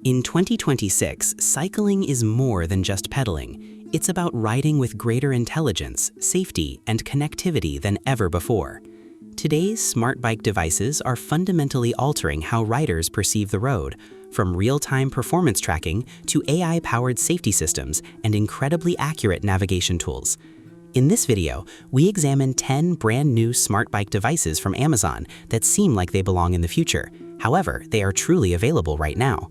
In 2026, cycling is more than just pedaling. It's about riding with greater intelligence, safety, and connectivity than ever before. Today's smart bike devices are fundamentally altering how riders perceive the road, from real-time performance tracking to AI-powered safety systems and incredibly accurate navigation tools. In this video, we examine 10 brand new smart bike devices from Amazon that seem like they belong in the future. However, they are truly available right now.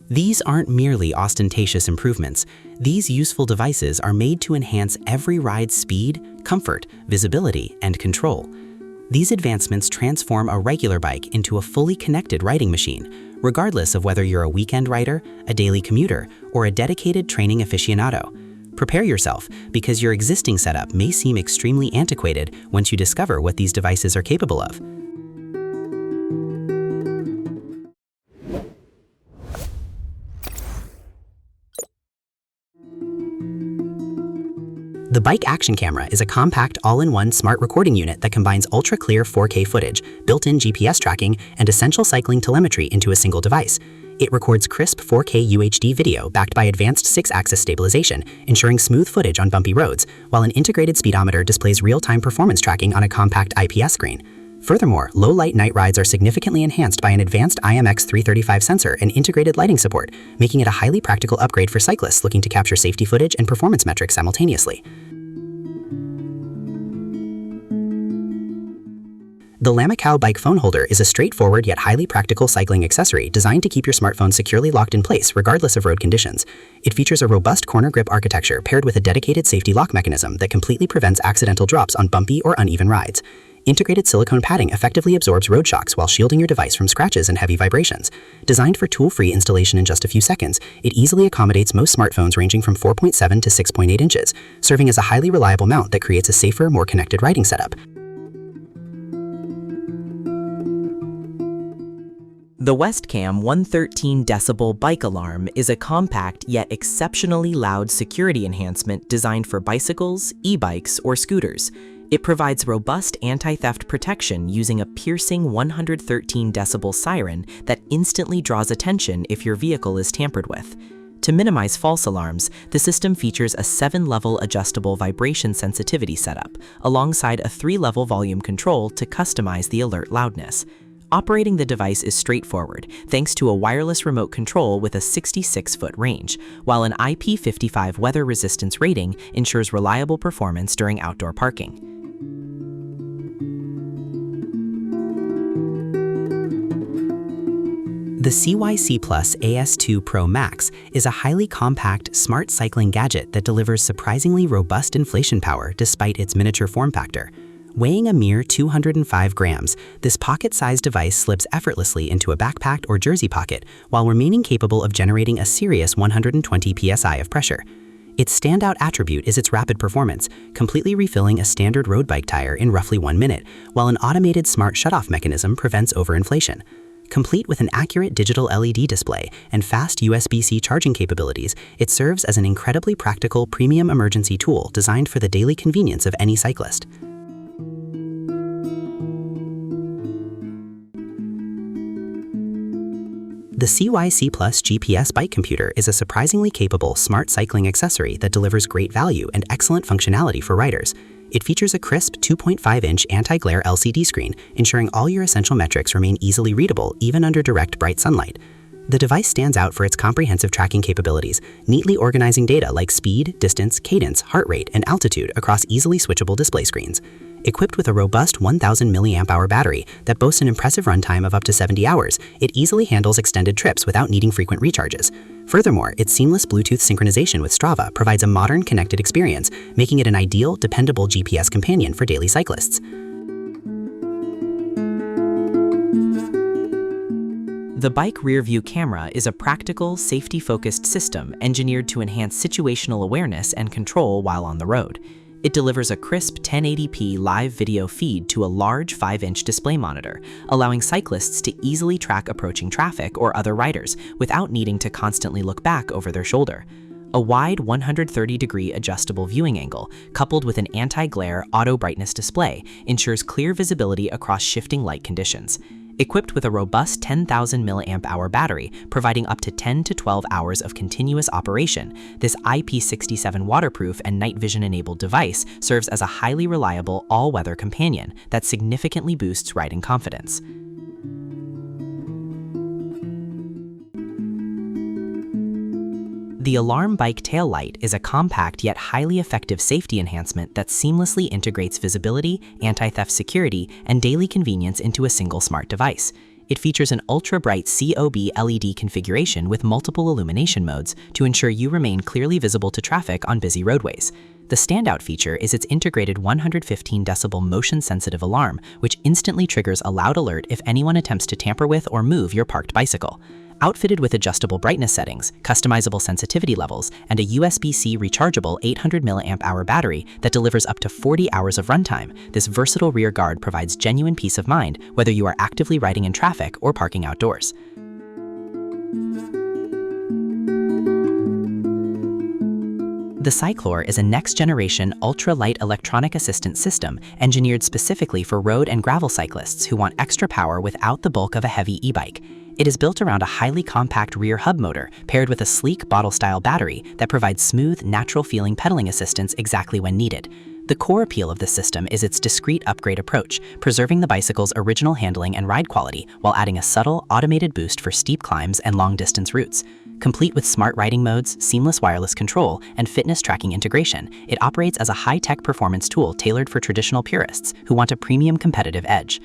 These aren't merely ostentatious improvements. These useful devices are made to enhance every ride's speed, comfort, visibility, and control. These advancements transform a regular bike into a fully connected riding machine, regardless of whether you're a weekend rider, a daily commuter, or a dedicated training aficionado. Prepare yourself, because your existing setup may seem extremely antiquated once you discover what these devices are capable of. The Bike Action Camera is a compact all-in-one smart recording unit that combines ultra-clear 4K footage, built-in GPS tracking, and essential cycling telemetry into a single device. It records crisp 4K UHD video backed by advanced 6-axis stabilization, ensuring smooth footage on bumpy roads, while an integrated speedometer displays real-time performance tracking on a compact IPS screen. Furthermore, low-light night rides are significantly enhanced by an advanced IMX335 sensor and integrated lighting support, making it a highly practical upgrade for cyclists looking to capture safety footage and performance metrics simultaneously. The Lamicao Bike Phone Holder is a straightforward yet highly practical cycling accessory designed to keep your smartphone securely locked in place regardless of road conditions. It features a robust corner grip architecture paired with a dedicated safety lock mechanism that completely prevents accidental drops on bumpy or uneven rides. Integrated silicone padding effectively absorbs road shocks while shielding your device from scratches and heavy vibrations. Designed for tool-free installation in just a few seconds, it easily accommodates most smartphones ranging from 4.7 to 6.8 inches, serving as a highly reliable mount that creates a safer, more connected riding setup. The Westcam 113 decibel bike alarm is a compact yet exceptionally loud security enhancement designed for bicycles, e-bikes, or scooters. It provides robust anti-theft protection using a piercing 113 decibel siren that instantly draws attention if your vehicle is tampered with. To minimize false alarms, the system features a 7-level adjustable vibration sensitivity setup, alongside a 3-level volume control to customize the alert loudness. Operating the device is straightforward, thanks to a wireless remote control with a 66-foot range, while an IP55 weather resistance rating ensures reliable performance during outdoor parking. The CYC Plus AS2 Pro Max is a highly compact, smart cycling gadget that delivers surprisingly robust inflation power despite its miniature form factor. Weighing a mere 205 grams, this pocket-sized device slips effortlessly into a backpack or jersey pocket while remaining capable of generating a serious 120 psi of pressure. Its standout attribute is its rapid performance, completely refilling a standard road bike tire in roughly 1 minute, while an automated smart shutoff mechanism prevents overinflation. Complete with an accurate digital LED display and fast USB-C charging capabilities, it serves as an incredibly practical premium emergency tool designed for the daily convenience of any cyclist. The CYC Plus GPS bike computer is a surprisingly capable smart cycling accessory that delivers great value and excellent functionality for riders. It features a crisp 2.5-inch anti-glare LCD screen, ensuring all your essential metrics remain easily readable even under direct bright sunlight. The device stands out for its comprehensive tracking capabilities, neatly organizing data like speed, distance, cadence, heart rate, and altitude across easily switchable display screens. Equipped with a robust 1000 mAh battery that boasts an impressive runtime of up to 70 hours, it easily handles extended trips without needing frequent recharges. Furthermore, its seamless Bluetooth synchronization with Strava provides a modern, connected experience, making it an ideal, dependable GPS companion for daily cyclists. The Bike Rear View Camera is a practical, safety-focused system engineered to enhance situational awareness and control while on the road. It delivers a crisp 1080p live video feed to a large 5-inch display monitor, allowing cyclists to easily track approaching traffic or other riders without needing to constantly look back over their shoulder. A wide 130-degree adjustable viewing angle, coupled with an anti-glare auto brightness display, ensures clear visibility across shifting light conditions. Equipped with a robust 10,000 mAh battery, providing up to 10 to 12 hours of continuous operation, this IP67 waterproof and night vision-enabled device serves as a highly reliable all-weather companion that significantly boosts riding confidence. The Alarm Bike taillight is a compact yet highly effective safety enhancement that seamlessly integrates visibility, anti-theft security, and daily convenience into a single smart device. It features an ultra-bright COB LED configuration with multiple illumination modes to ensure you remain clearly visible to traffic on busy roadways. The standout feature is its integrated 115 decibel motion-sensitive alarm, which instantly triggers a loud alert if anyone attempts to tamper with or move your parked bicycle. Outfitted with adjustable brightness settings, customizable sensitivity levels, and a USB-C rechargeable 800 mAh battery that delivers up to 40 hours of runtime, this versatile rear guard provides genuine peace of mind whether you are actively riding in traffic or parking outdoors. The Cyclor is a next-generation ultra-light electronic assistance system engineered specifically for road and gravel cyclists who want extra power without the bulk of a heavy e-bike. It is built around a highly compact rear hub motor paired with a sleek bottle-style battery that provides smooth, natural-feeling pedaling assistance exactly when needed. The core appeal of this system is its discreet upgrade approach, preserving the bicycle's original handling and ride quality while adding a subtle, automated boost for steep climbs and long-distance routes. Complete with smart riding modes, seamless wireless control, and fitness tracking integration, it operates as a high-tech performance tool tailored for traditional purists who want a premium competitive edge.